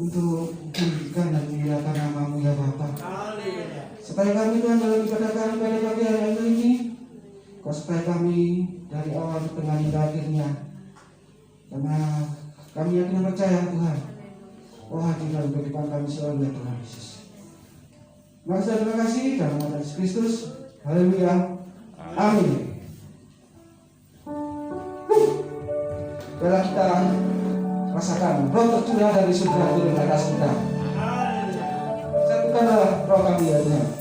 untuk memulihkan dan memuliakan nama-Mu ya Bapa. Supaya kami Tuhan dalam ibadah kami pada pagi hari ini, Kau supaya kami dari awal tengah hingga akhirnya, karena kami yakin dan percaya Tuhan, Kau hadir dalam kehidupan kami selalu ya Tuhan Yesus. Masa terima kasih dalam nama Yesus Kristus. Haleluya. Amin. Dalam kita rasakan roh tercurah dari surga turun ke atas kita. Satukanlah roh kami ya Tuhan.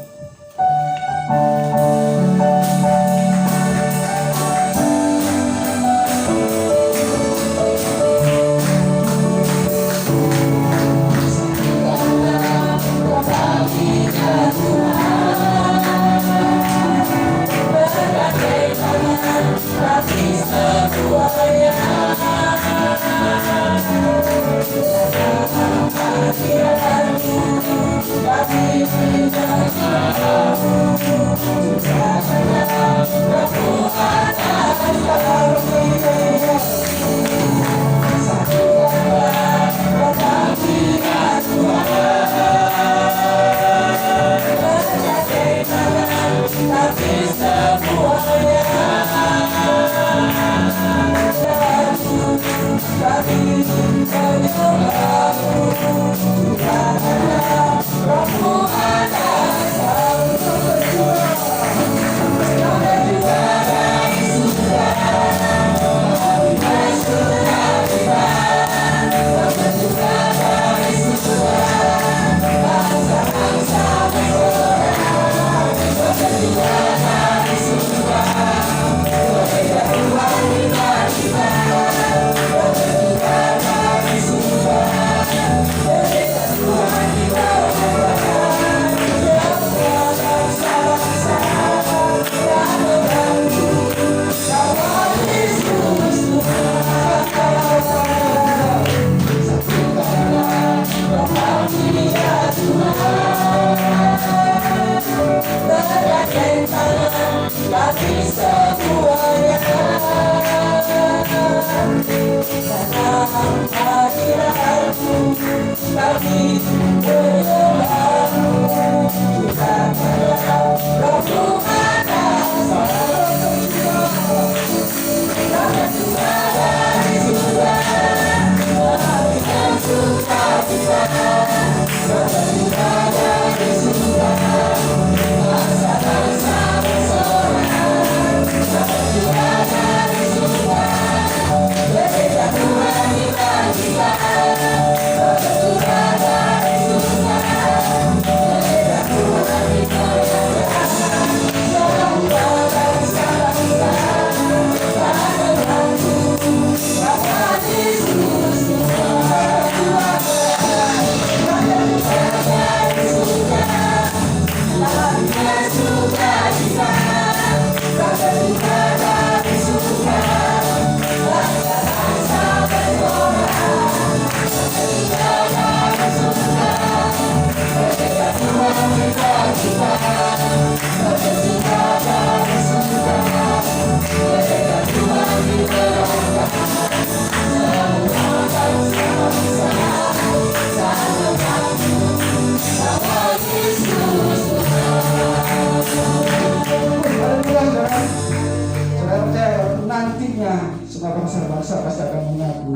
Semua bangsa-bangsa pasti akan mengaku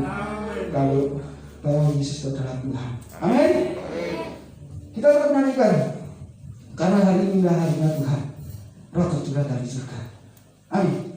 kalau bahwa Yesus adalah Tuhan. Amin. Kita tetap nyanyikan karena hari ini adalah hari Tuhan. Roh tercurah dari surga. Amin.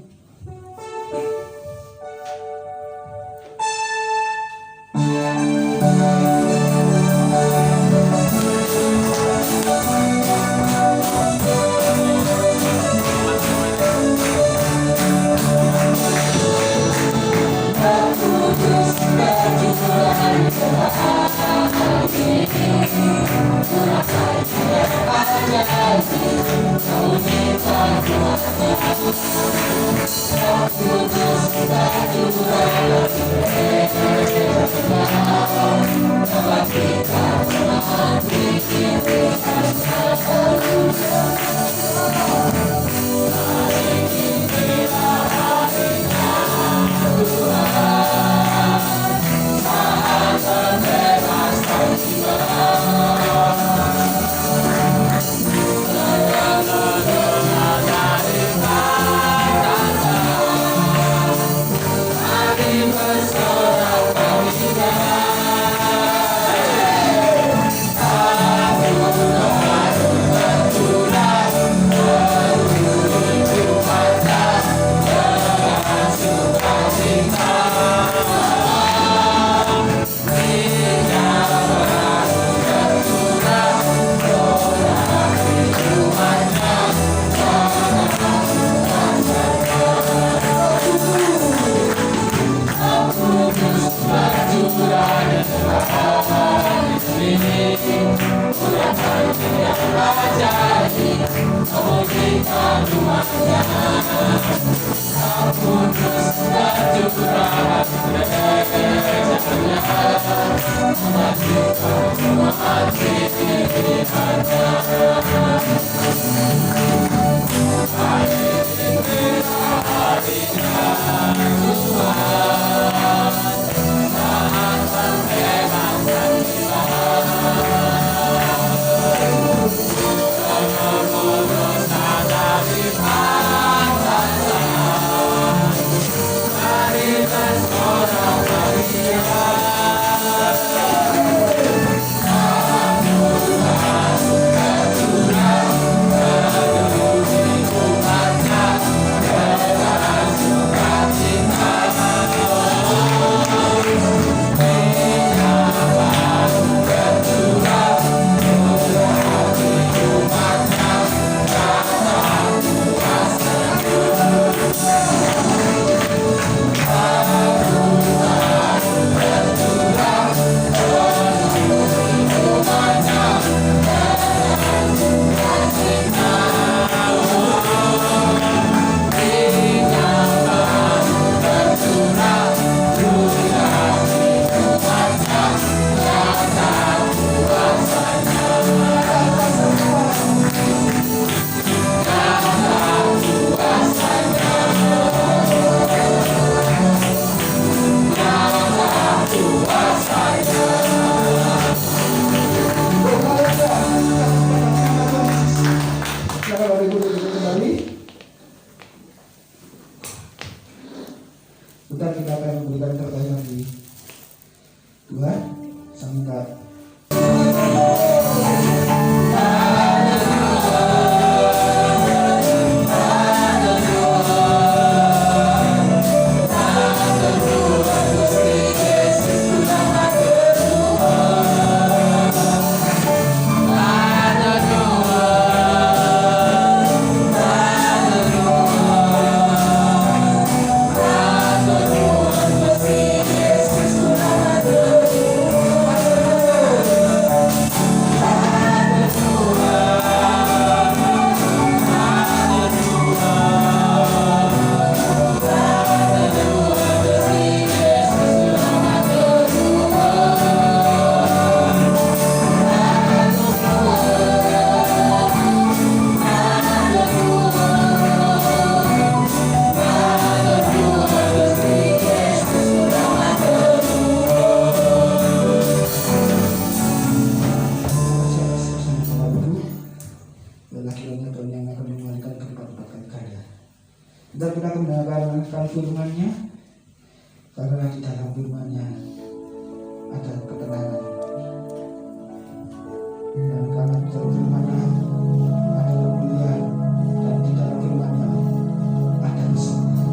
Bentar kita akan memberikan pertanyaan lagi. Tuhan, sangka. Dan kita akan mendengarkan firman-Nya, karena di dalam firman-Nya ada ketenangan, dan karena di dalam firman-Nya ada kemuliaan, dan di dalam firman-Nya ada kesembuhan.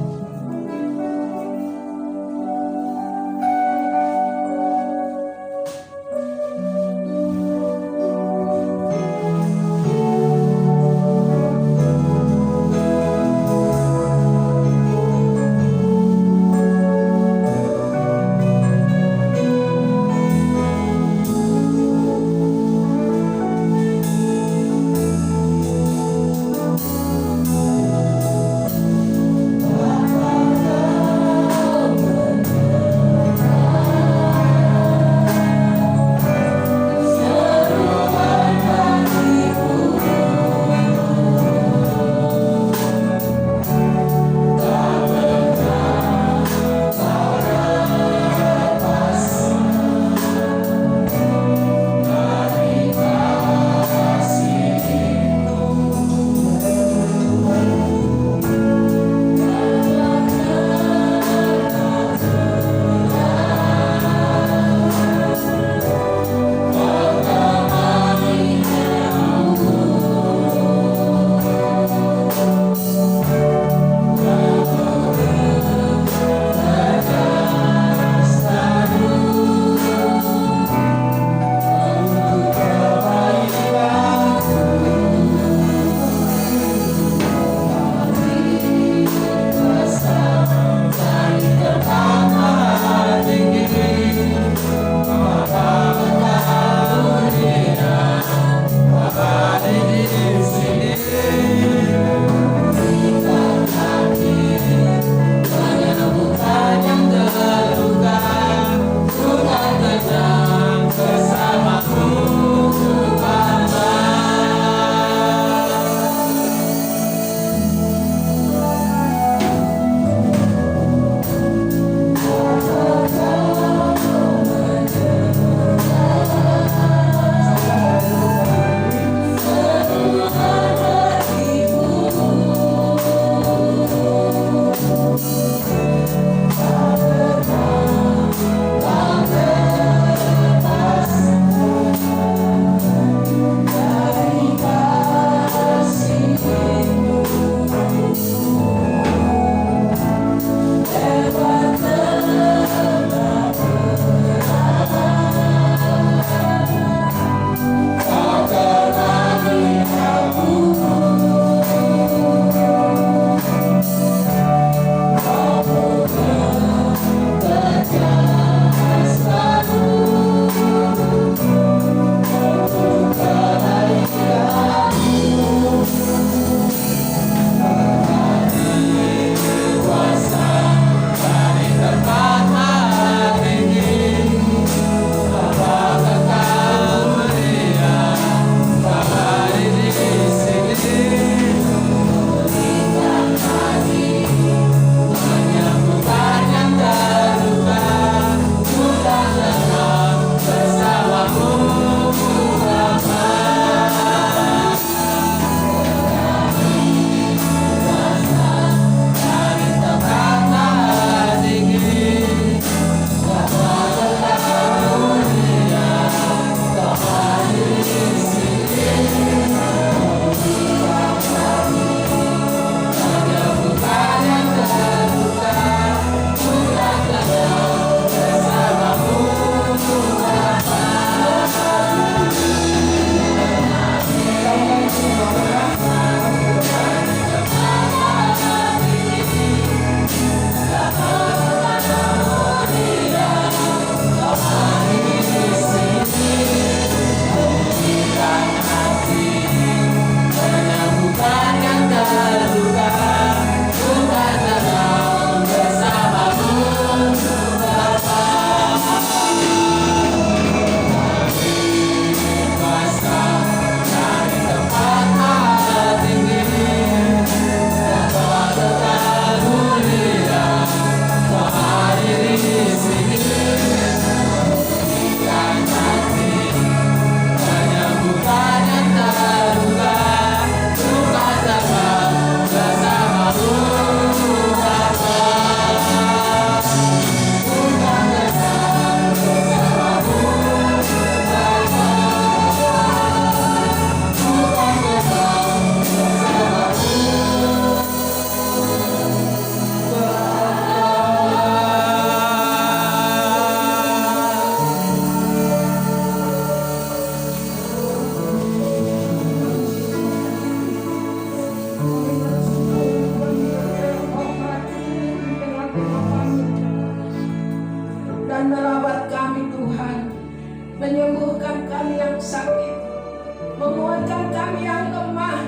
kami yang lemah,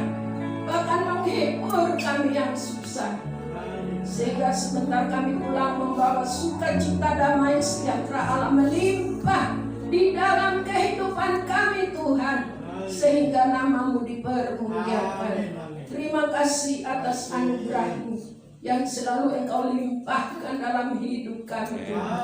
bahkan menghibur kami yang susah. Sehingga sebentar kami pulang membawa sukacita, damai sejahtera Allah melimpah di dalam kehidupan kami Tuhan, sehingga nama-Mu dipermuliakan. Terima kasih atas anugerah-Mu yang selalu Engkau limpahkan dalam hidup kami Tuhan.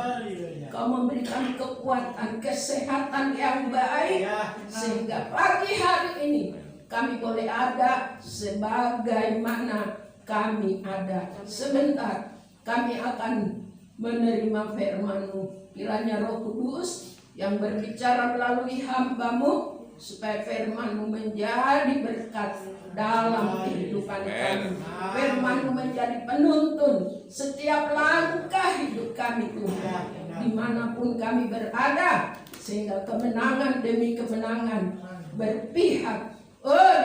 Kau memberi kami kekuatan, kesehatan yang baik, sehingga pagi hari ini kami boleh ada sebagaimana kami ada. Sebentar kami akan menerima firman-Mu. Kiranya Roh Kudus yang berbicara melalui hamba-Mu, supaya firman-Mu menjadi berkat dalam kehidupan kami. Firman-Mu menjadi penuntun setiap langkah hidup kami Tuhan, dimanapun kami berada, sehingga kemenangan demi kemenangan berpihak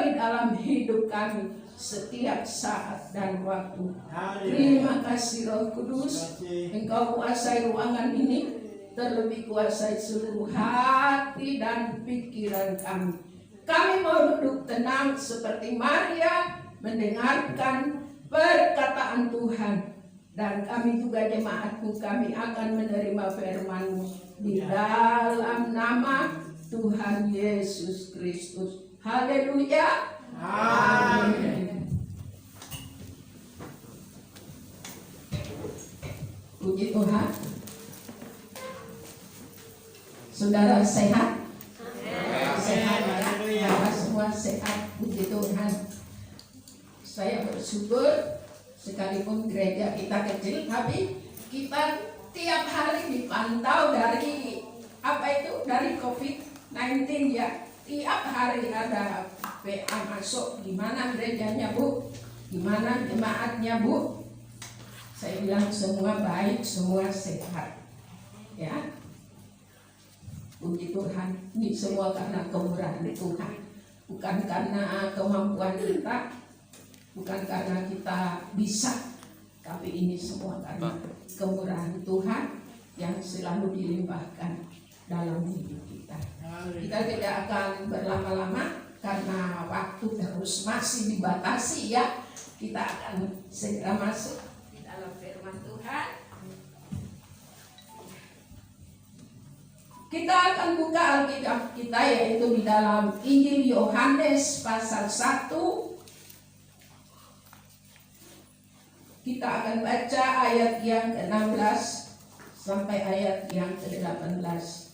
di dalam hidup kami setiap saat dan waktu. Terima kasih Roh Kudus, Engkau kuasai ruangan ini, terlebih kuasai seluruh hati dan pikiran kami. Kami mau duduk tenang seperti Maria mendengarkan perkataan Tuhan. Dan kami juga jemaat-Mu, kami akan menerima firman-Mu di dalam nama Tuhan Yesus Kristus. Haleluya. Amin. Puji Tuhan. Saudara sehat? Sehat ya? Semua sehat, puji Tuhan. Saya bersyukur, sekalipun gereja kita kecil, tapi kita tiap hari dipantau dari dari COVID-19 ya. Tiap hari ada PA masuk, gimana gerejanya Bu, gimana jemaatnya Bu. Saya bilang semua baik, semua sehat ya. Puji Tuhan, ini semua karena kemurahan Tuhan, bukan karena kemampuan kita, bukan karena kita bisa, tapi ini semua karena kemurahan Tuhan yang selalu dilimpahkan dalam hidup kita. Kita tidak akan berlama-lama karena waktu terus masih dibatasi ya. Kita akan segera masuk di dalam firman Tuhan. Kita akan buka Alkitab kita, yaitu di dalam Injil Yohanes pasal 1. Kita akan baca ayat yang ke-16 sampai ayat yang ke-18.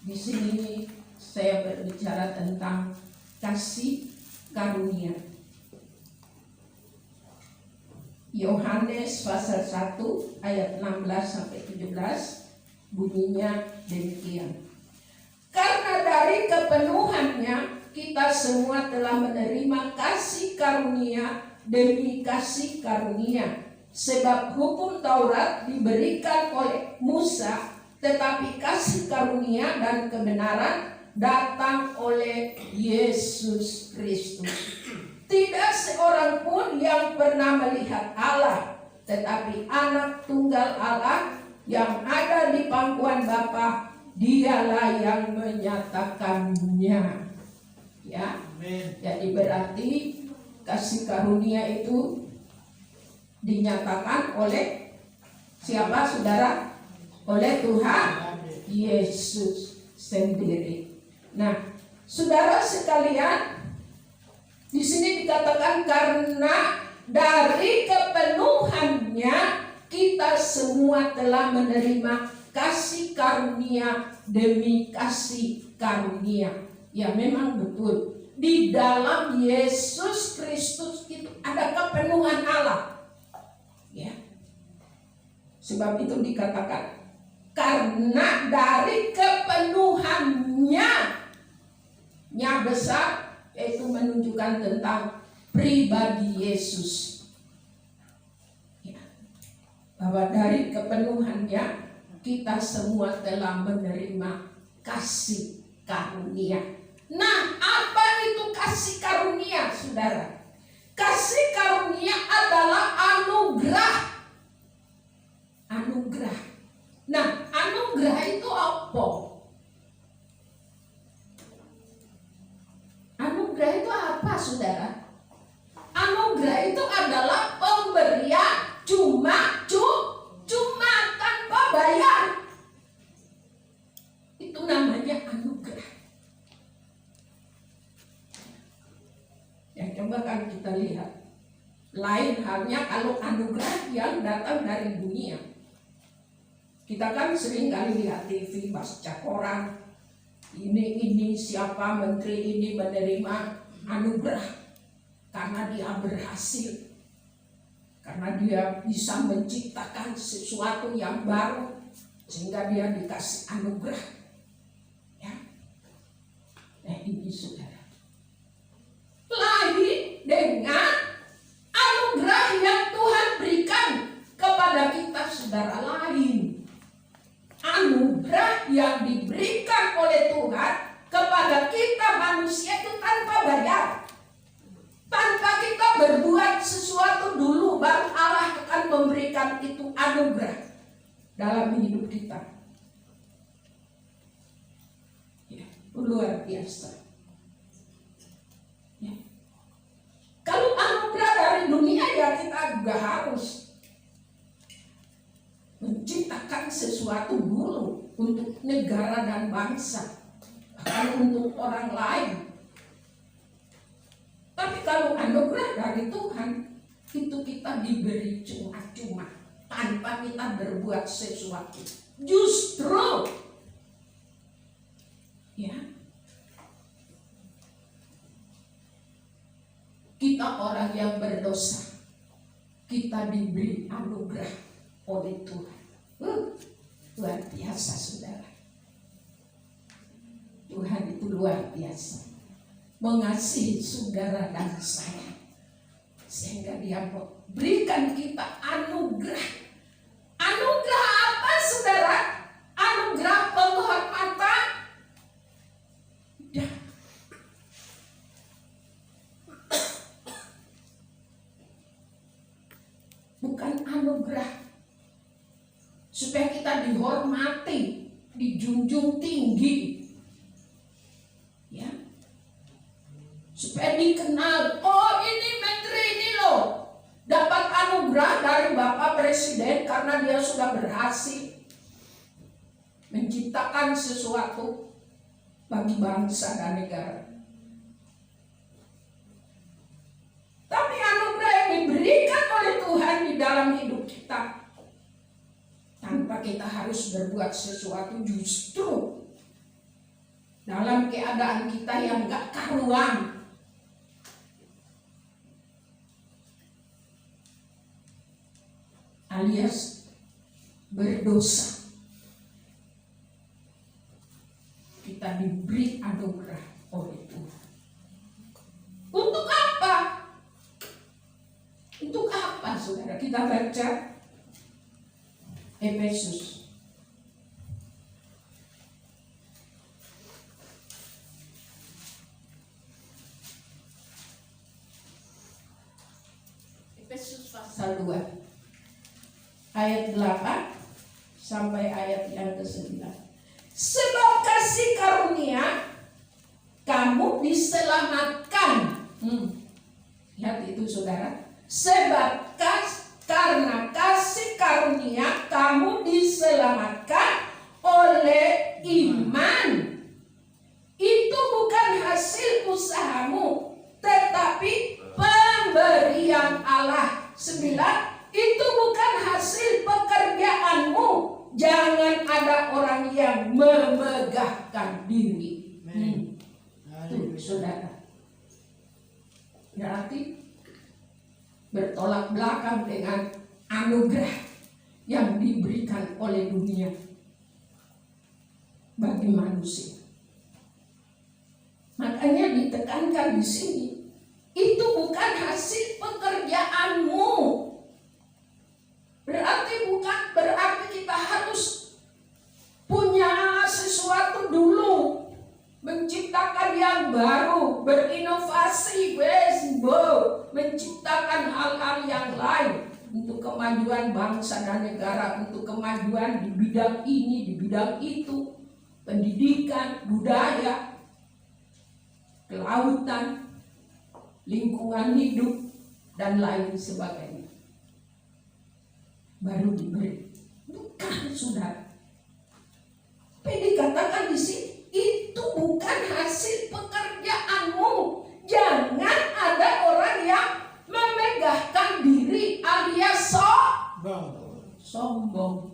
Di sini saya berbicara tentang kasih karunia. Yohanes pasal 1 ayat 16 sampai 17 bunyinya demikian. Karena dari kepenuhannya kita semua telah menerima kasih karunia demi kasih karunia. Sebab hukum Taurat diberikan oleh Musa, tetapi kasih karunia dan kebenaran datang oleh Yesus Kristus. Tidak seorang pun yang pernah melihat Allah, tetapi anak tunggal Allah yang ada di pangkuan Bapa, dialah yang menyatakannya. Ya, jadi berarti kasih karunia itu dinyatakan oleh siapa saudara? Oleh Tuhan Yesus sendiri. Nah, saudara sekalian, di sini dikatakan karena dari kepenuhannya kita semua telah menerima kasih karunia demi kasih karunia. Ya, memang betul. Di dalam Yesus Kristus itu ada kepenuhan Allah. Ya. Sebab itu dikatakan karena dari kepenuhannya nya besar, yaitu menunjukkan tentang pribadi Yesus. Ya. Bahwa dari kepenuhannya kita semua telah menerima kasih karunia. Nah, apa itu kasih karunia, saudara? Kasih karunia adalah anugerah. Anugerah. Nah, anugerah itu apa? akan kita lihat. Lain halnya kalau anugerah yang datang dari dunia. Kita kan sering kali lihat TV, baca koran, ini siapa menteri ini menerima anugerah karena dia berhasil, karena dia bisa menciptakan sesuatu yang baru sehingga dia dikasih anugerah. Ya, nah ini saudara, lain dengan anugerah yang Tuhan berikan kepada kita, saudara, lain. Anugerah yang diberikan oleh Tuhan kepada kita manusia itu tanpa bayar. Tanpa kita berbuat sesuatu dulu, baru Allah akan memberikan itu anugerah dalam hidup kita. Ya, luar biasa. Ya. Kalau anugerah dari dunia, ya kita juga harus menciptakan sesuatu dulu untuk negara dan bangsa, bahkan untuk orang lain. Tapi kalau anugerah dari Tuhan, itu kita diberi cuma-cuma tanpa kita berbuat sesuatu. Justru ya, kita orang yang berdosa, kita diberi anugerah oleh Tuhan. Luar biasa, saudara. Tuhan itu luar biasa, mengasihi saudara dan saya, sehingga dia berikan kita anugerah. Anugerah apa, saudara? Anugerah penghormatan. Bukan anugerah supaya kita dihormati, dijunjung tinggi, ya, supaya dikenal. Oh, ini menteri ini loh dapat anugerah dari Bapak Presiden karena dia sudah berhasil menciptakan sesuatu bagi bangsa dan negara. Tapi anugerah yang diberikan oleh Tuhan di dalam hidup kita, tanpa kita harus berbuat sesuatu, justru dalam keadaan kita yang gak karuan, alias berdosa, kita diberi anugerah oleh Tuhan. Untuk apa? Untuk apa, saudara? Kita baca Efesus. Efesus pasal 2 ayat 8 sampai ayat yang ke-9. Sebab kasih karunia kamu diselamatkan. Lihat itu, saudara. Sebab karena kasih karunia kamu diselamatkan oleh iman. Itu bukan hasil usahamu, tetapi pemberian Allah. 9. Itu bukan hasil pekerjaanmu. Jangan ada orang yang memegahkan diri. Tuh, saudara. Berarti bertolak belakang dengan anugerah yang diberikan oleh dunia bagi manusia. Makanya ditekankan di sini, itu bukan hasil pekerjaanmu. Berarti kita harus punya sesuatu dulu, menciptakan yang baru, berinovasi, menciptakan hal-hal yang lain untuk kemajuan bangsa dan negara, untuk kemajuan di bidang ini, di bidang itu, pendidikan, budaya, kelautan, lingkungan hidup, dan lain sebagainya. Baru diberi. Bukan, saudara. Tapi dikatakan di sini, itu bukan hasil pekerjaanmu. Jangan ada orang yang memegahkan diri alias sombong.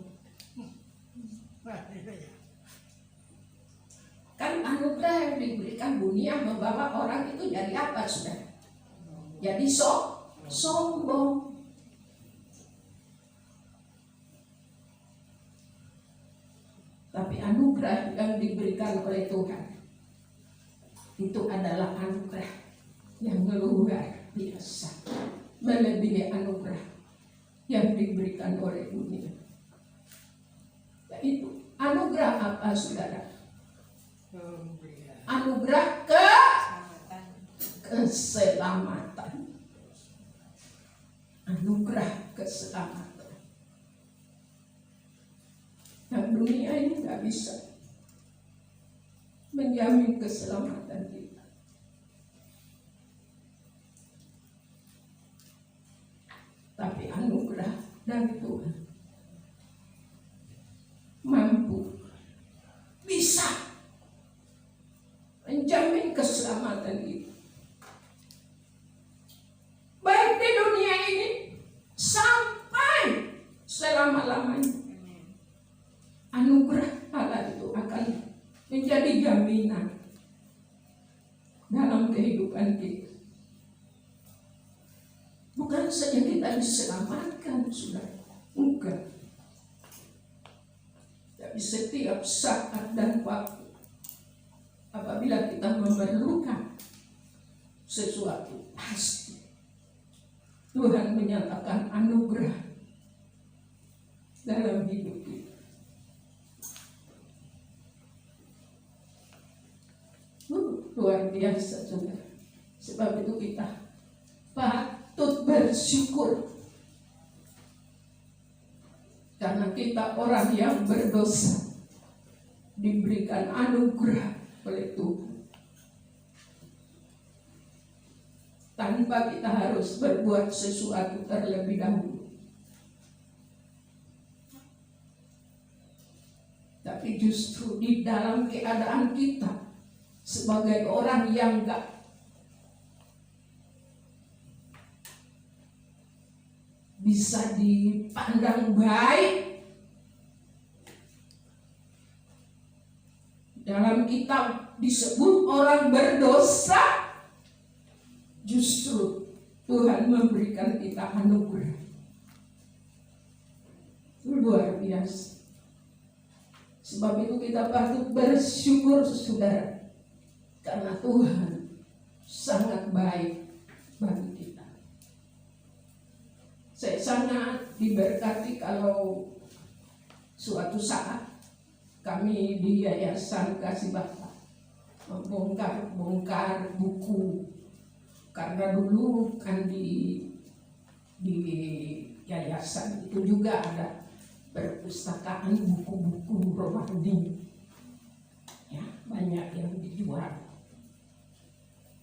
Kan anugerah yang diberikan dunia membawa orang itu jadi apa, sudah? Jadi sombong. Tapi anugerah yang diberikan oleh Tuhan itu adalah anugerah yang luar biasa, melebihi anugerah yang diberikan oleh dunia. Yaitu anugerah apa, saudara? Anugerah keselamatan. Anugerah keselamatan. Yang dunia ini nggak bisa menjamin keselamatan kita. Tapi anugerah dari Tuhan mampu, bisa menjamin keselamatan kita. Baik di dunia ini sampai selama-lamanya. Anugerah Allah itu akan menjadi jaminan dalam kehidupan kita. Bukan saja kita diselamatkan, sudah, bukan. Tapi setiap saat dan waktu, apabila kita memerlukan sesuatu, pasti Tuhan menyatakan anugerah dalam hidup kita. Luar biasa, saudara. Sebab itu kita patut bersyukur, karena kita orang yang berdosa diberikan anugerah oleh Tuhan, tanpa kita harus berbuat sesuatu terlebih dahulu. Tapi justru di dalam keadaan kita sebagai orang yang gak bisa dipandang baik dalam kitab disebut orang berdosa, justru Tuhan memberikan kita anugerah luar biasa. Sebab itu kita patut bersyukur, saudara, karena Tuhan sangat baik bagi kita. Saya sangat diberkati kalau suatu saat kami di Yayasan Kasih Bapa membongkar buku, karena dulu kan di yayasan itu juga ada perpustakaan buku-buku rohani, ya, banyak yang dijual.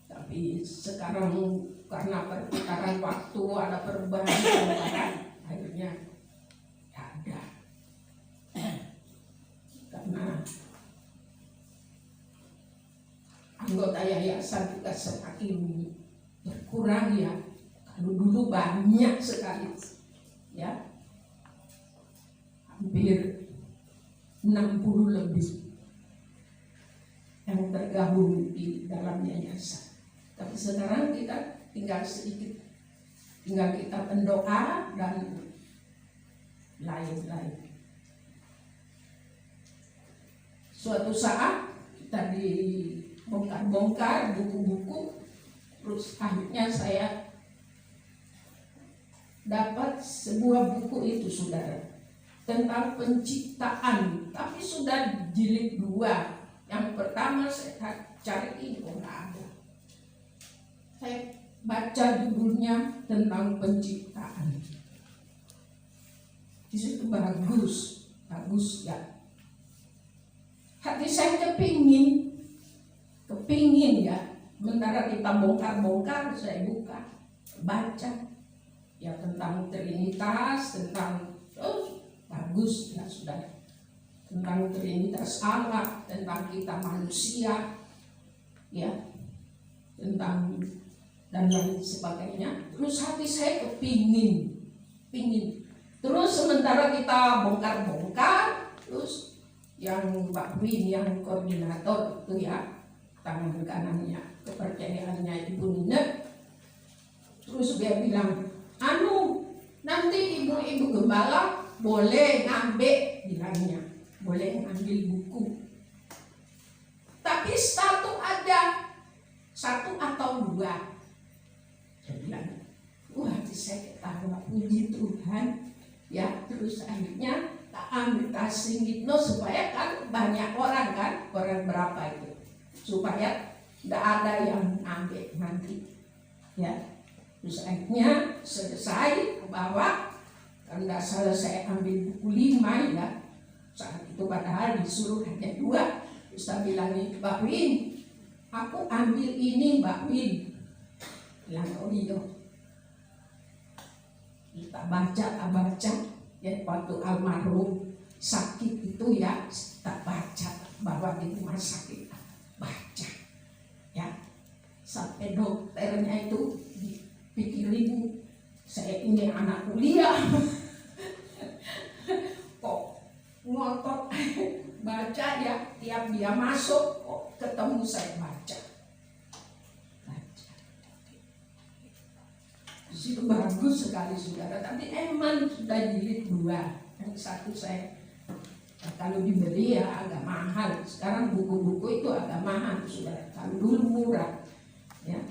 Tapi sekarang karena perputaran waktu ada perubahan, akhirnya tidak ada. Karena anggota yayasan juga semakin berkurang, ya. Kalau dulu banyak sekali, ya, hampir 60 lebih yang tergabung di dalam yayasan. Tapi sekarang kita tinggal sedikit, tinggal kita pendoa dan lain-lain. Suatu saat kita dibongkar-bongkar buku-buku, terus akhirnya saya dapat sebuah buku itu, saudara, tentang penciptaan, tapi sudah jilid 2. Yang pertama saya cari ini, kok nggak ada. Saya baca judulnya tentang penciptaan. Di situ bagus ya. Hati saya kepingin ya. Sementara kita bongkar-bongkar, saya buka, baca ya tentang Trinitas, tentang bagus ya, sudah, tentang Trinitas Allah, tentang kita manusia, ya. tentang dan lain sebagainya. Terus hati saya kepingin. Terus sementara kita bongkar-bongkar, terus yang Mbak Win yang koordinator itu ya, tangan kanannya kepercayaannya Ibu Nina, terus dia bilang, nanti ibu-ibu gembala boleh ngambil, bilangnya boleh ngambil buku, tapi satu atau dua. Saya bilang, wah saya ketawa, puji Tuhan ya. Terus akhirnya tak ambil tas Singitno supaya kan banyak orang kan, orang berapa itu, supaya tidak ada yang ambil nanti ya. Terus akhirnya selesai bawa, kalau tidak salah saya ambil buku 5 ya saat itu, padahal disuruh hanya 2. Terus saya bilang, Mbak Win, aku ambil ini Mbak Win. Bilang, oh iya. Kita baca ya, waktu almarhum sakit itu ya, kita baca bahwa di rumah sakit baca ya, sampai dokternya itu dipikirin saya ini anak kuliah kok ngotot baca ya, tiap dia masuk kok ketemu saya baca. Di situ bagus sekali saudara, tapi emang sudah jilid 2. Yang satu saya kalau dibeli ya agak mahal. Sekarang buku-buku itu agak mahal saudara. Kalau dulu murah ya,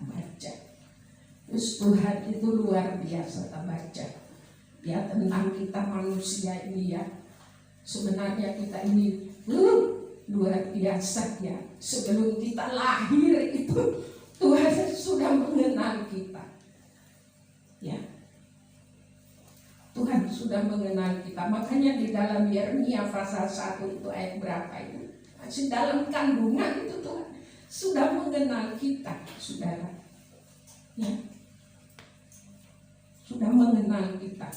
baca. Terus Tuhan itu luar biasa, kita baca ya tentang kita manusia ini ya. Sebenarnya kita ini luar biasa ya. Sebelum kita lahir itu Tuhan sudah mengenal kita ya. Tuhan sudah mengenal kita. Makanya di dalam Yeremia pasal 1 itu ayat berapa itu, masih dalam kandungan itu Tuhan sudah mengenal kita saudara ya. Sudah mengenal kita,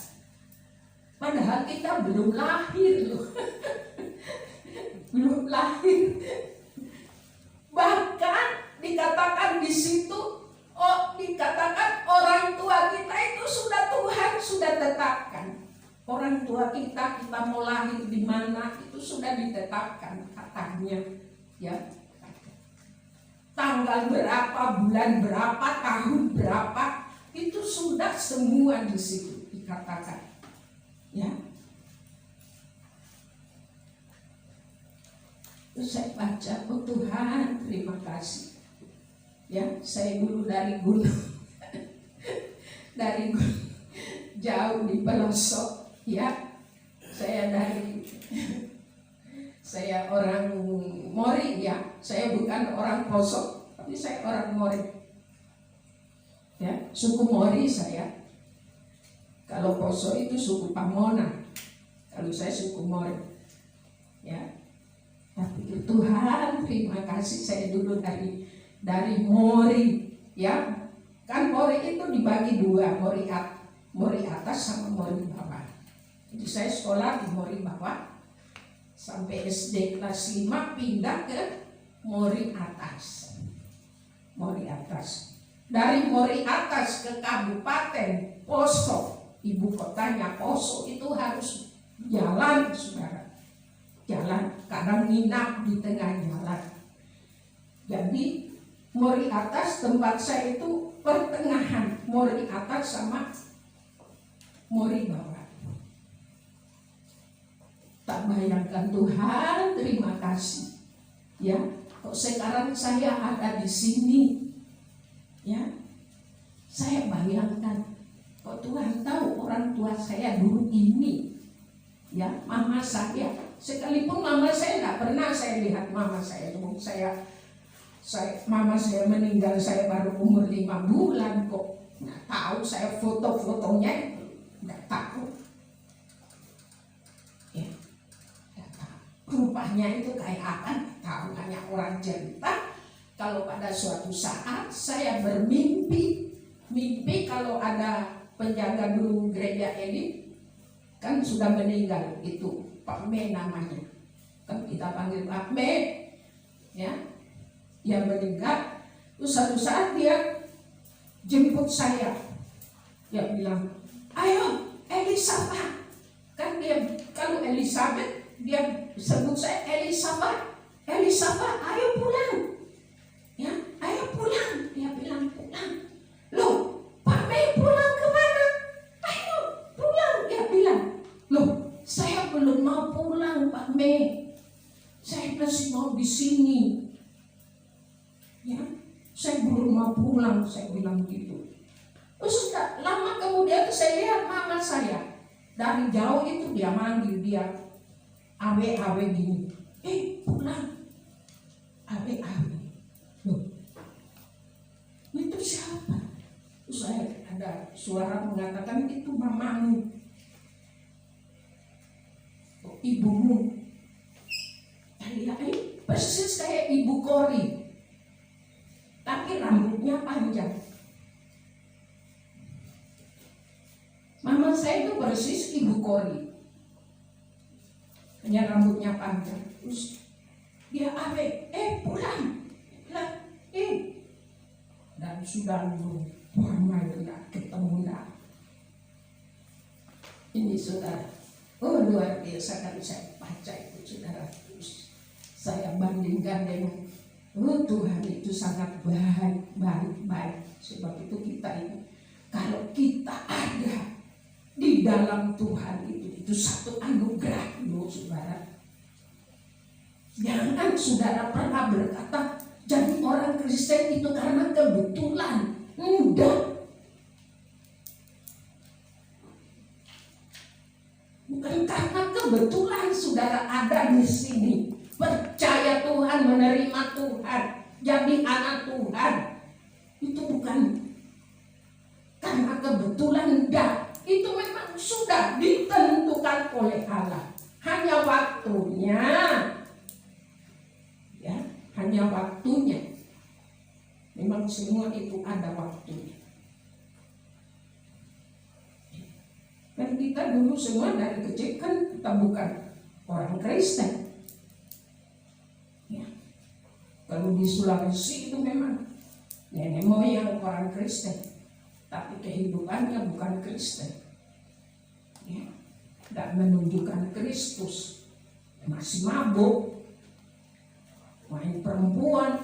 padahal kita belum lahir loh. Belum lahir. Bahkan dikatakan di situ, dikatakan orang tua kita itu Tuhan sudah tetapkan. Orang tua kita mau lahir di mana itu sudah ditetapkan katanya ya. Tanggal berapa, bulan berapa, tahun berapa, itu sudah semua di situ dikatakan ya. Terus saya baca, oh Tuhan terima kasih ya. Saya dulu dari gunung dari gunung jauh di pelosok ya. Saya orang Mori ya. Saya bukan orang Poso, tapi saya orang Mori ya, suku Mori saya. Kalau Poso itu suku Pamona, kalau saya suku Mori ya. Tapi Tuhan terima kasih, saya dulu dari Mori ya. Kan Mori itu dibagi 2, Mori atas sama Mori bawah. Jadi saya sekolah di Mori bawah sampai SD kelas 5, pindah ke Mori atas. Mori atas. Dari Mori atas ke Kabupaten Poso, ibu kotanya Poso, itu harus jalan saudara. Jalan, kadang nginap di tengah jalan. Jadi Mori atas tempat saya itu pertengahan Mori atas sama Mori bawah. Tak bayangkan Tuhan terima kasih ya, kok sekarang saya ada di sini ya. Saya bayangkan kok Tuhan tahu orang tua saya dulu ini ya, mama saya. Sekalipun mama saya tidak pernah saya lihat mama saya. Mama saya meninggal saya baru umur 5 bulan kok. Nggak tahu saya foto-fotonya, nggak tahu. Ya, nggak tahu. Rupanya itu kayak apa? Tahu hanya orang cerita. Kalau pada suatu saat saya bermimpi, kalau ada penjaga dulu gereja elit, kan sudah meninggal itu Pak Me namanya, kan kita panggil Pak Me ya, yang meninggal. Terus satu saat dia jemput saya. Dia bilang, ayo Elisabeth. Kan dia, kalau Elizabeth, dia sebut saya Elisabeth. Elisabeth, ayo pulang. Ya, ayo pulang. Dia bilang pulang. Loh, Pak Mei pulang kemana? Ayo pulang. Dia bilang, loh, saya belum mau pulang Pak Mei. Saya masih mau di sini. Ya, saya belum mau pulang. Saya bilang gitu. Terus lama kemudian saya lihat mama saya. Dari jauh itu dia manggil dia. Awe-awe gini. Pulang. Awe-awe. Loh, itu siapa? Terus saya ada suara mengatakan itu mamamu. Oh, ibumu. Ya, persis kayak Ibu Kori. Tapi rambutnya panjang. Mama saya itu persis Ibu Kori. Hanya rambutnya panjang. Terus dia pulang. Dan sudah lama ya ketemu lah. Ini saudara. Oh, luar biasa kalau saya baca itu saudara. Terus saya bandingkan dengan Tuhan itu sangat baik. Sebab itu kita ini, kalau kita ada di dalam Tuhan itu satu anugerah loh saudara. Jangan saudara pernah berkata jadi orang Kristen itu karena kebetulan. Enggak. Bukan karena kebetulan saudara ada di sini. Percaya Tuhan, menerima Tuhan, jadi anak Tuhan. Itu bukan karena kebetulan, enggak. Itu memang sudah ditentukan oleh Allah. Hanya waktunya. Ya, hanya waktunya. Memang semua itu ada waktunya. Dan kita dulu semua dari kecil kan kita bukan orang Kristen. Ya. Kalau di Sulawesi itu memang nenek moyang orang Kristen, tapi kehidupannya bukan Kristen. Ya. Dan menunjukkan Kristus, masih mabuk, main perempuan,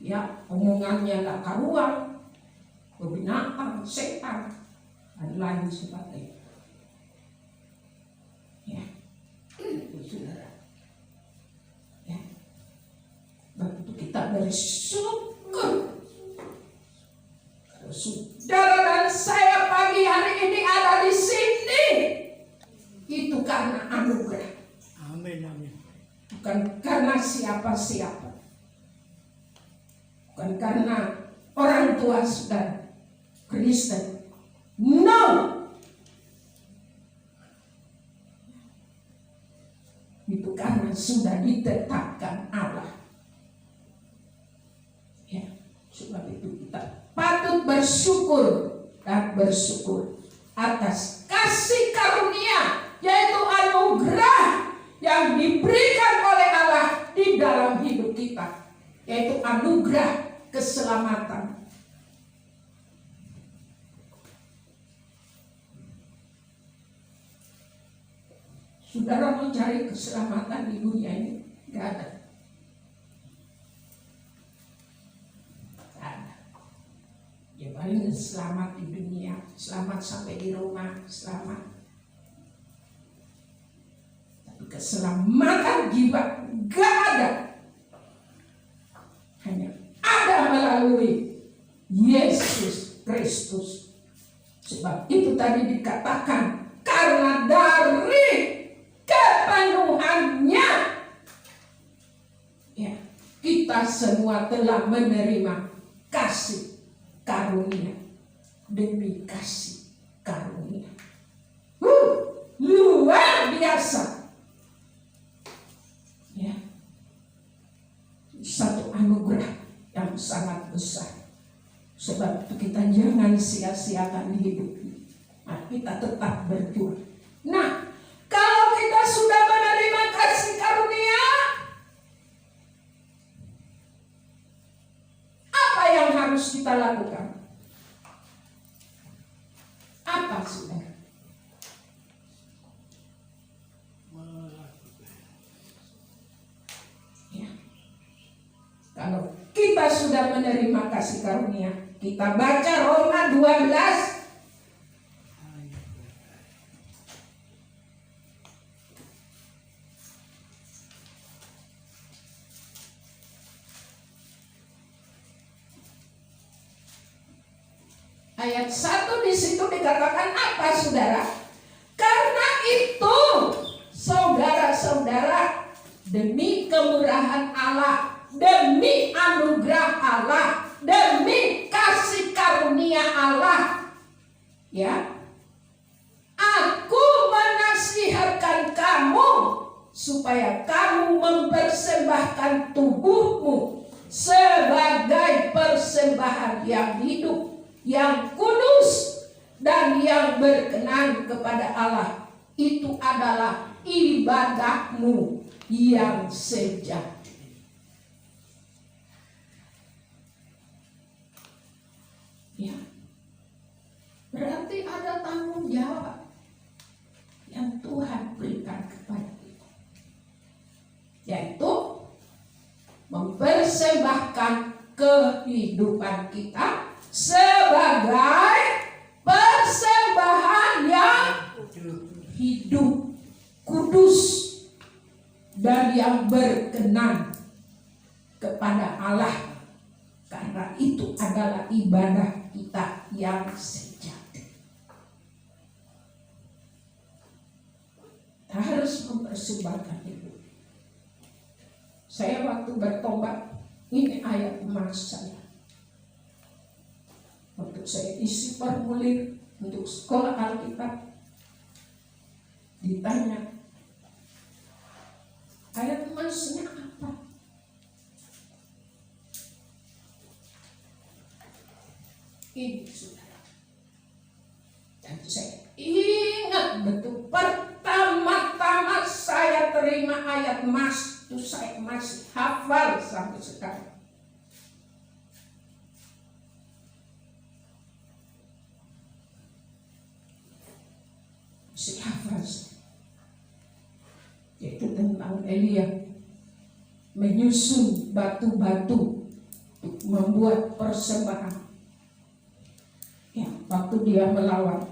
ya omongannya gak karuan, binatang, setan, dan lain sebagainya. Ya, itu saudara. Ya, begitu kita bersyukur. Kalau saudara dan saya pagi hari ini ada di sini, itu karena anugerah. Amin, amin. Bukan karena siapa-siapa. Bukan karena orang tua saudara Kristen. No. Itu karena sudah ditetapkan Allah. Ya, sebab itu kita patut bersyukur dan bersyukur atas kasih karunia, yaitu anugerah yang diberikan oleh Allah di dalam hidup kita, yaitu anugerah keselamatan. Saudara mau cari keselamatan di dunia ini? Gak ada. Gak ada. Ya paling selamat di dunia, selamat sampai di rumah, selamat. Tapi keselamatan jiwa gak ada. Hanya ada melalui Yesus Kristus. Sebab itu tadi dikatakan karena dari kepenuhannya, ya, kita semua telah menerima kasih karunia demi kasih karunia. Luar biasa. Ya. Satu anugerah yang sangat besar. Sebab itu kita jangan sia-siakan hidup ini. Nah, kita tetap berjuang. Nah, kalau kita sudah menerima kasih karunia, kita lakukan? Apa, saudara? Ya. Kalau kita sudah menerima kasih karunia, kita baca Roma 12 ayat 1. Di situ dikatakan apa, saudara? Karena itu, saudara-saudara, demi kemurahan Allah, demi anugerah Allah, demi kasih karunia Allah, ya, aku menasihatkan kamu supaya kamu mempersembahkan tubuhmu sebagai persembahan yang hidup, yang kudus, dan yang berkenan kepada Allah. Itu adalah ibadahmu yang sejati. Ya, berarti ada tanggung jawab yang Tuhan berikan kepada kita, yaitu mempersembahkan kehidupan kita sebagai persembahan yang hidup, kudus, dan yang berkenan kepada Allah. Karena itu adalah ibadah kita yang sejati. Kita harus mempersembahkan hidup. Saya waktu bertobat, ini ayat emas saya. Waktu saya isi formulir untuk sekolah Alkitab, ditanya, ayat emasnya apa? Ini, saudara. Dan saya ingat betul, pertama-tama saya terima ayat emas itu saya masih hafal sampai sekarang. Yaitu tentang Elia menyusun batu-batu untuk membuat persembahan. Ya, waktu dia melawan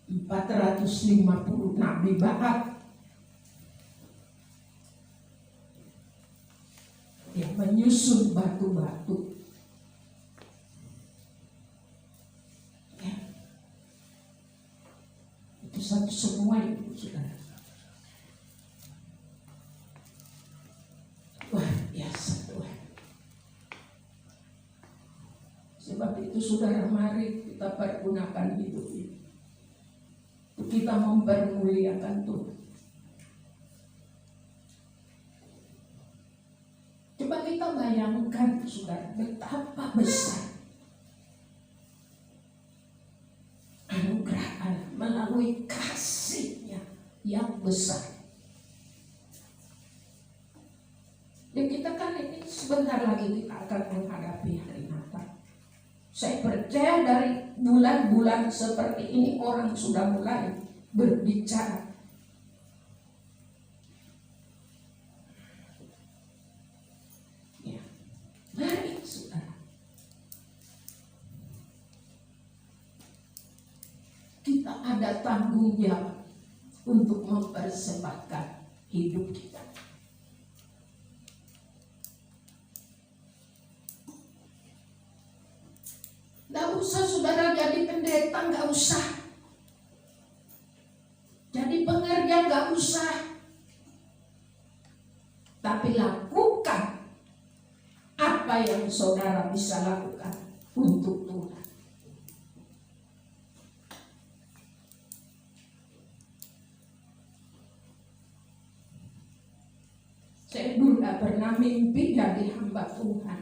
450 nabi Baal, dia menyusun batu-batu. Satu semua itu, saudara. Luar biasa Tuhan. Sebab itu, saudara, mari kita pergunakan hidup ini untuk kita mempermuliakan Tuhan. Coba kita bayangkan, saudara, betapa besar anugerah Allah melalui kasih-Nya yang besar. Dan kita kan ini sebentar lagi kita akan menghadapi hari Natal. Saya percaya dari bulan-bulan seperti ini orang sudah mulai berbicara. Ya, mari saudara, kita ada tanggung jawab untuk mempersembahkan hidup kita. Gak usah saudara jadi pendeta, gak usah. Jadi pengerja, gak usah. Tapi lakukan apa yang saudara bisa lakukan untuk Tuhan. Saya dulu gak pernah mimpi jadi hamba Tuhan.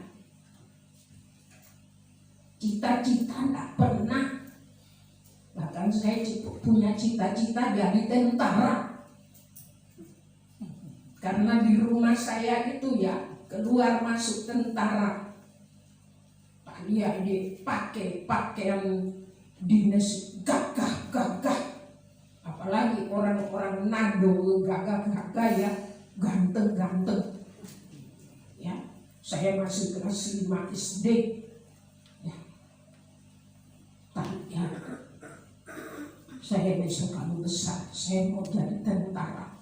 Cita-cita gak pernah. Bahkan saya punya cita-cita jadi tentara. Karena di rumah saya itu ya keluar masuk tentara, dia pakai pakaian dinas gagah-gagah, apalagi orang-orang Nado gagah-gagah ya, ganteng-ganteng. Ya, saya masih kelas 5 SD. Ya. Tapi ya, saya besok kalau besar, saya mau jadi tentara.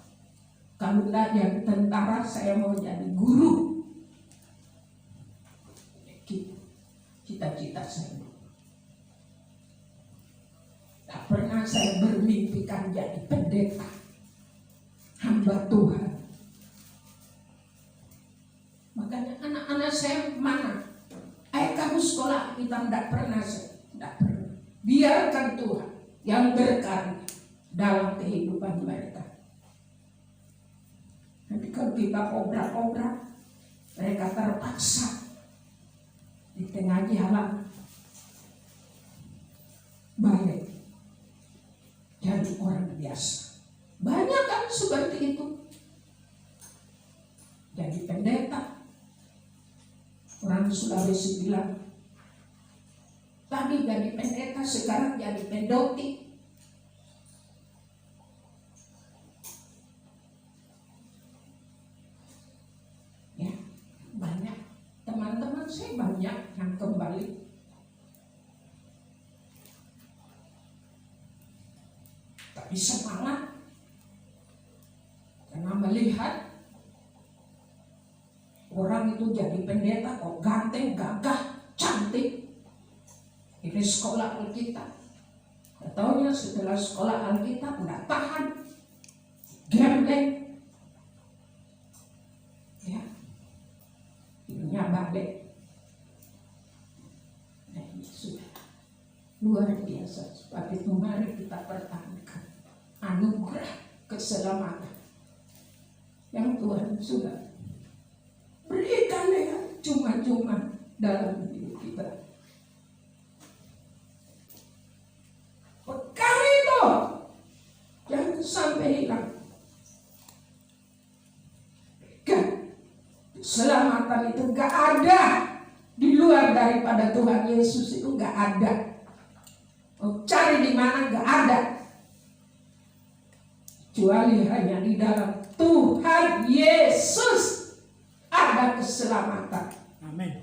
Kalau tidak jadi tentara, saya mau jadi guru. Cita-cita saya. Tak pernah saya bermimpikan jadi pendeta, hamba Tuhan. Makanya anak-anak saya mana? Ayo kamu sekolah, kita tidak pernah, tidak pernah. Biarkan Tuhan yang berkarya dalam kehidupan mereka. Nanti kalau kita obrak-obrak, mereka terpaksa di tengah jalan balik jadi orang biasa. Banyak kan seperti itu. Jadi pendeta. Orang Sulawesi bilang, tadi jadi pendeta, sekarang jadi pendoti. Ya, banyak. Teman-teman saya banyak yang kembali. Tapi semangat. Karena melihat orang itu jadi pendeta kok ganteng, gagah, cantik. Ini sekolah Alkitab. Taunya setelah sekolah Alkitab nggak tahan, gembel. Ya, hidupnya balik. Nah, ini sudah luar biasa. Sebab itu mari kita pertahankan anugerah keselamatan yang Tuhan sudah berikan dengan cuma-cuma dalam hidup kita. Pegang itu, jangan sampai hilang. Pegang. Keselamatan itu gak ada di luar daripada Tuhan Yesus, itu gak ada. Mau cari di mana gak ada, kecuali hanya di dalam Tuhan Yesus ada keselamatan. Amin.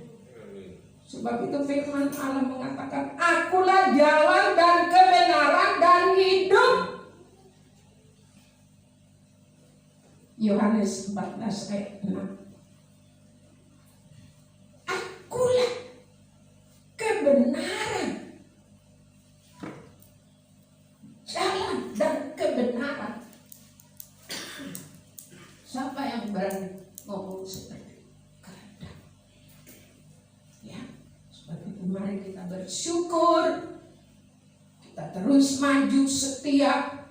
Sebab itu firman Allah mengatakan, akulah jalan dan kebenaran dan hidup. Yohanes 14 ayat 6. Akulah kebenaran, jalan dan kebenaran. Siapa yang berani ngomong seperti kehendak? Ya, sebab itu mari kita bersyukur, kita terus maju setia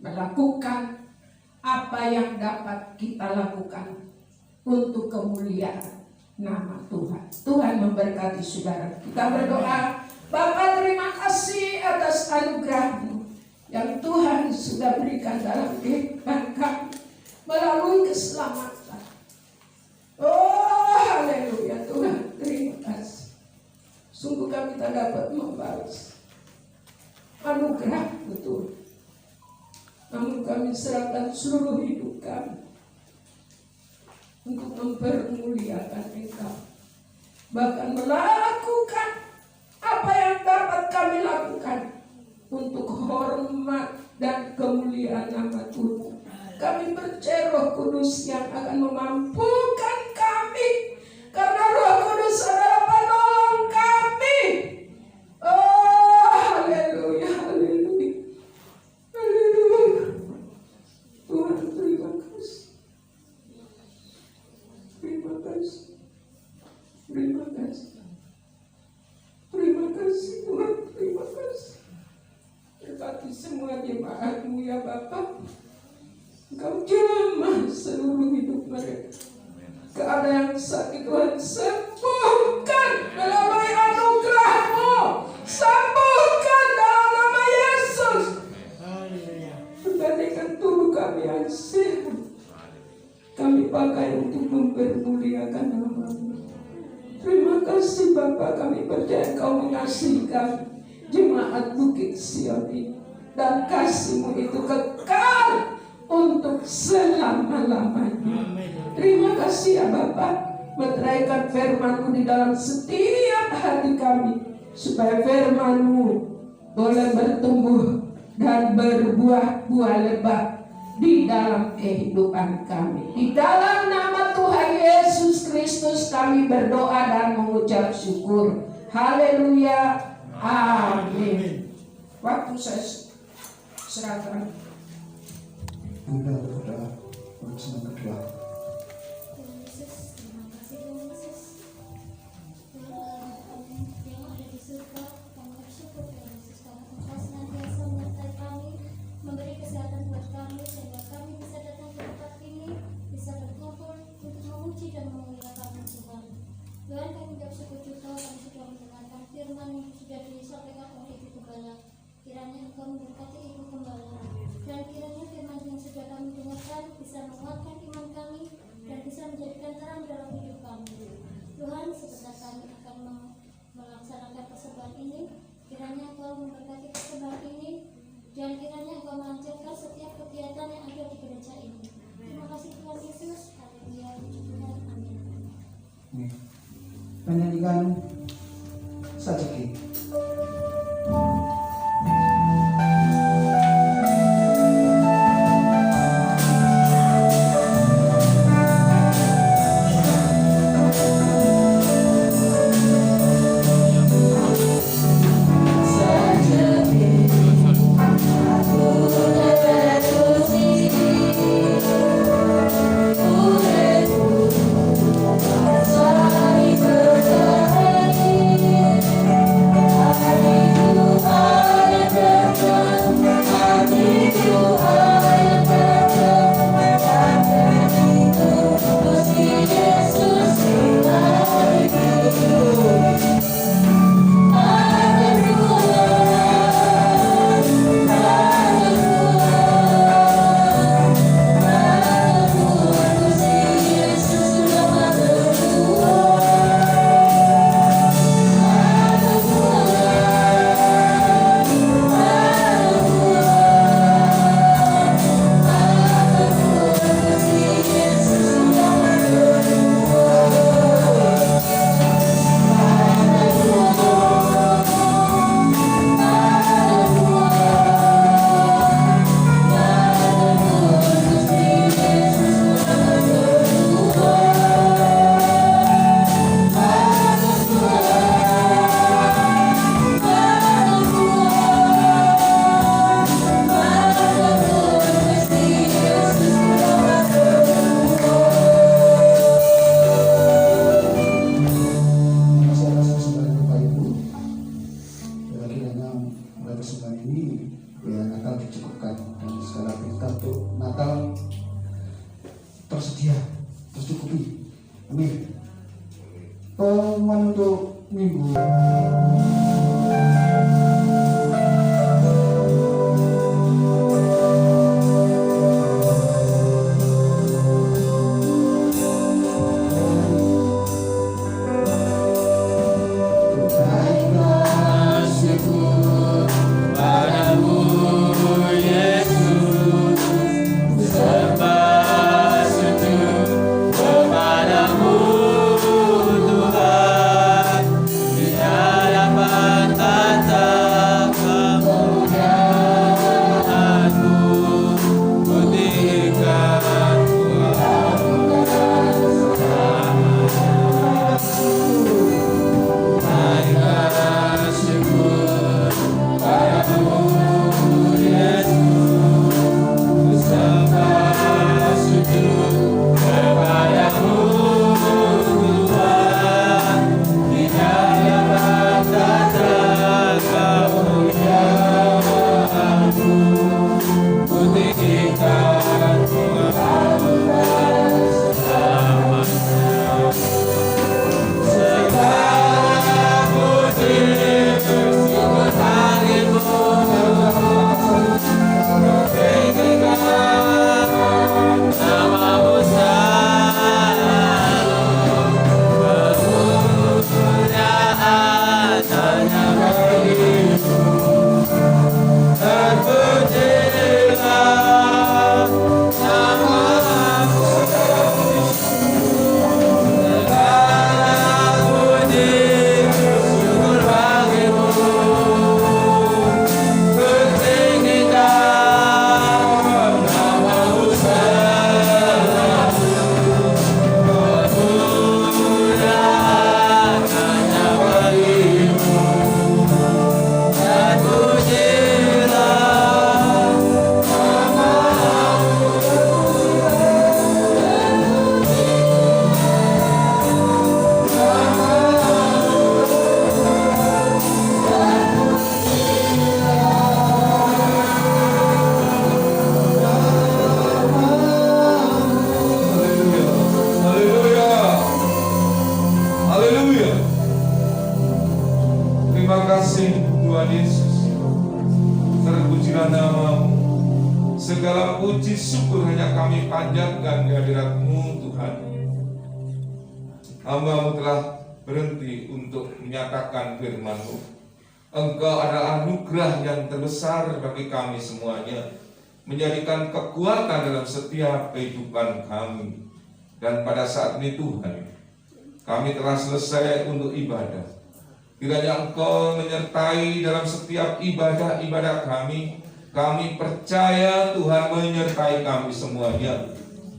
melakukan apa yang dapat kita lakukan untuk kemuliaan nama Tuhan. Tuhan memberkati saudara. Kita berdoa. Bapa, terima kasih atas anugerah-Mu yang Tuhan sudah berikan dalam kehidupan kami melalui keselamatan. Oh, haleluya Tuhan, terima kasih. Sungguh kami tak dapat membalas anugerah betul. Namun kami serahkan seluruh hidup kami untuk mempermuliakan Engkau. Bahkan melakukan apa yang dapat kami lakukan untuk hormat dan kemuliaan nama Tuhan. Kami percaya Roh Kudus yang akan memampukan kami, karena Roh Kudus adalah penolong kami. Oh, haleluya, haleluya, haleluya. Tuhan, terima kasih. Terima kasih. Terima kasih. Terima kasih Tuhan, terima kasih. Berkati semua jemaat-Mu ya Bapa. Engkau jamah seluruh hidup mereka. Gak ada yang sakit, Tuhan sembuhkan melalui anugerah-Mu. Sembuhkan dalam nama Yesus. Gantikan tubuh kami yang sehat, kami pakai untuk mempermuliakan nama Engkau mengasihi kami, jemaat Bukit Sion ini, dan kasih-Mu itu kekal untuk selama-lamanya. Terima kasih ya Bapa, meteraikan firman-Mu di dalam setiap hati kami, supaya firman-Mu boleh bertumbuh dan berbuah-buah lebat di dalam kehidupan kami. Di dalam nama Tuhan Yesus Kristus kami berdoa dan mengucap syukur. Haleluya. Amin. Waktu saya serahkan. Anda berdoa untuk senang kedua. Terima kasih Tuhan Yesus. Yang ada di surga, kami bersyukur Tuhan Yesus karena Engkau senantiasa menyertai kami, memberi kesehatan buat kami sehingga kami bisa datang ke tempat ini, bisa berkumpul untuk memuji dan memuliakan Tuhan. Tuhan, kami bersyukur juga kami sudah mendengarkan firman yang sudah disampaikan oleh Ibu Gembala. Kiranya Engkau memberkati Ibu Gembala, dan kiranya firman yang sudah kami dengarkan bisa menguatkan iman kami dan bisa menjadikan terang dalam hidup kami. Tuhan, sebentar kami akan melaksanakan persembahan ini, kiranya Engkau memberkati persembahan ini, dan kiranya Engkau melancarkan setiap kegiatan yang ada di gereja ini. Terima kasih Tuhan Yesus. Haleluya. Tuhan, amin. Menyanyikan Sajeki. Tersedia, tercukupi. Amin. Pengumuman untuk minggu Terima kasih Tuhan Yesus. Terpujilah nama-Mu. Segala puji syukur hanya kami panjatkan di hadirat-Mu Tuhan. Hamba-Mu telah berhenti untuk menyatakan firman-Mu. Engkau adalah anugerah yang terbesar bagi kami semuanya, menjadikan kekuatan dalam setiap kehidupan kami. Dan pada saat ini Tuhan, kami telah selesai untuk ibadah. Kiranya Engkau menyertai dalam setiap ibadah-ibadah kami. Kami percaya Tuhan menyertai kami semuanya.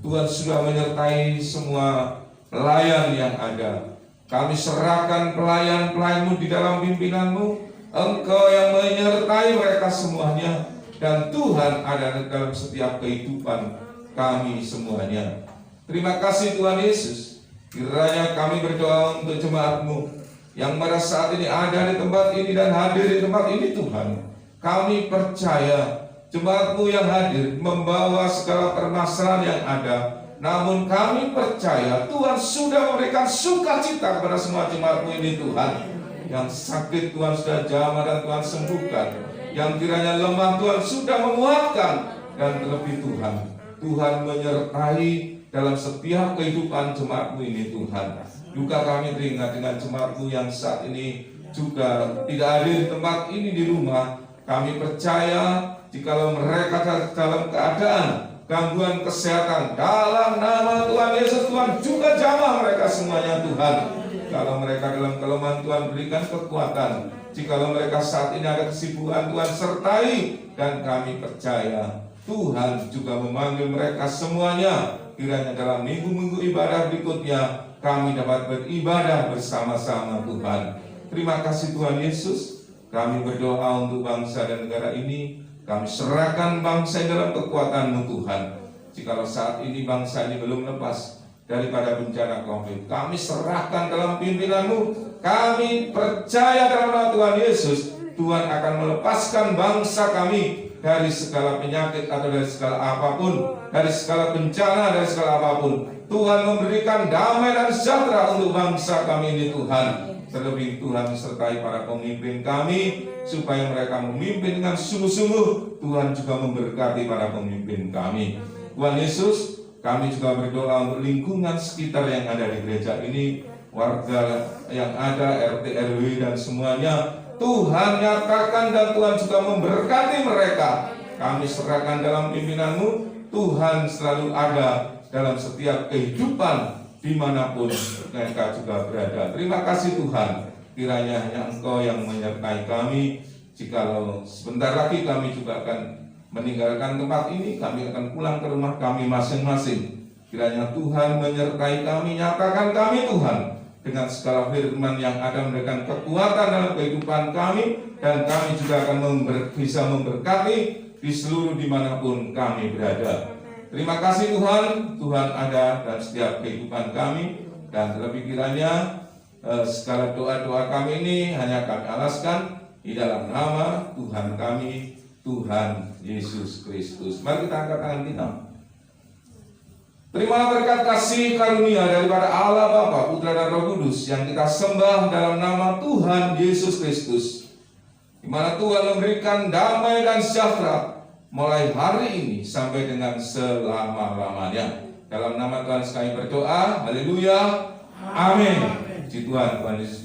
Tuhan sudah menyertai semua pelayan yang ada. Kami serahkan pelayan-pelayan-Mu di dalam pimpinan-Mu. Engkau yang menyertai mereka semuanya. Dan Tuhan ada dalam setiap kehidupan kami semuanya. Terima kasih Tuhan Yesus. Kiranya kami berdoa untuk jemaat-Mu yang pada saat ini ada di tempat ini dan hadir di tempat ini Tuhan. Kami percaya jemaat-Mu yang hadir membawa segala permasalahan yang ada. Namun kami percaya Tuhan sudah memberikan sukacita kepada semua jemaat-Mu ini Tuhan. Yang sakit Tuhan sudah jamah dan Tuhan sembuhkan. Yang kiranya lemah Tuhan sudah menguatkan. Dan terlebih Tuhan menyertai dalam setiap kehidupan jemaat-Mu ini Tuhan. Juga kami teringat dengan jemaat-Mu yang saat ini juga tidak hadir di tempat ini di rumah. Kami percaya jikalau mereka dalam keadaan gangguan kesehatan, dalam nama Tuhan Yesus Tuhan juga jamah mereka semuanya Tuhan. Kalau mereka dalam kelemahan Tuhan berikan kekuatan. Jikalau mereka saat ini ada kesibukan Tuhan sertai. Dan kami percaya Tuhan juga memanggil mereka semuanya. Kiranya dalam minggu-minggu ibadah berikutnya kami dapat beribadah bersama-sama Tuhan. Terima kasih Tuhan Yesus. Kami berdoa untuk bangsa dan negara ini. Kami serahkan bangsa dalam kekuatan-Mu Tuhan. Jikalau saat ini bangsa ini belum lepas daripada bencana COVID, kami serahkan dalam pimpinan-Mu. Kami percaya dalam nama Tuhan Yesus, Tuhan akan melepaskan bangsa kami dari segala penyakit atau dari segala apapun, dari segala bencana, dari segala apapun. Tuhan memberikan damai dan sejahtera untuk bangsa kami ini Tuhan. Terlebih Tuhan sertai para pemimpin kami, supaya mereka memimpin dengan sungguh-sungguh. Tuhan juga memberkati para pemimpin kami. Tuhan Yesus, kami juga berdoa untuk lingkungan sekitar yang ada di gereja ini, warga yang ada, RT, RW dan semuanya. Tuhan nyatakan dan Tuhan juga memberkati mereka. Kami serahkan dalam pimpinan-Mu. Tuhan selalu ada dalam setiap kehidupan dimanapun mereka juga berada. Terima kasih Tuhan. Kiranya hanya Engkau yang menyertai kami. Jikalau sebentar lagi kami juga akan meninggalkan tempat ini, kami akan pulang ke rumah kami masing-masing. Kiranya Tuhan menyertai kami, nyatakan kami Tuhan dengan segala firman yang ada, memberikan kekuatan dalam kehidupan kami. Dan kami juga akan bisa memberkati di seluruh dimanapun kami berada. Terima kasih Tuhan, Tuhan ada dalam setiap kehidupan kami. Dan terlebih kiranya segala doa-doa kami ini hanya kami alaskan di dalam nama Tuhan kami, Tuhan Yesus Kristus. Mari kita angkat tangan kita. Terima berkat kasih karunia daripada Allah Bapa, Putra dan Roh Kudus yang kita sembah dalam nama Tuhan Yesus Kristus, di mana Tuhan memberikan damai dan sejahtera mulai hari ini sampai dengan selama-lamanya. Dalam nama Tuhan kami berdoa. Haleluya. Amin. Puji Tuhan, Tuhan Yesus.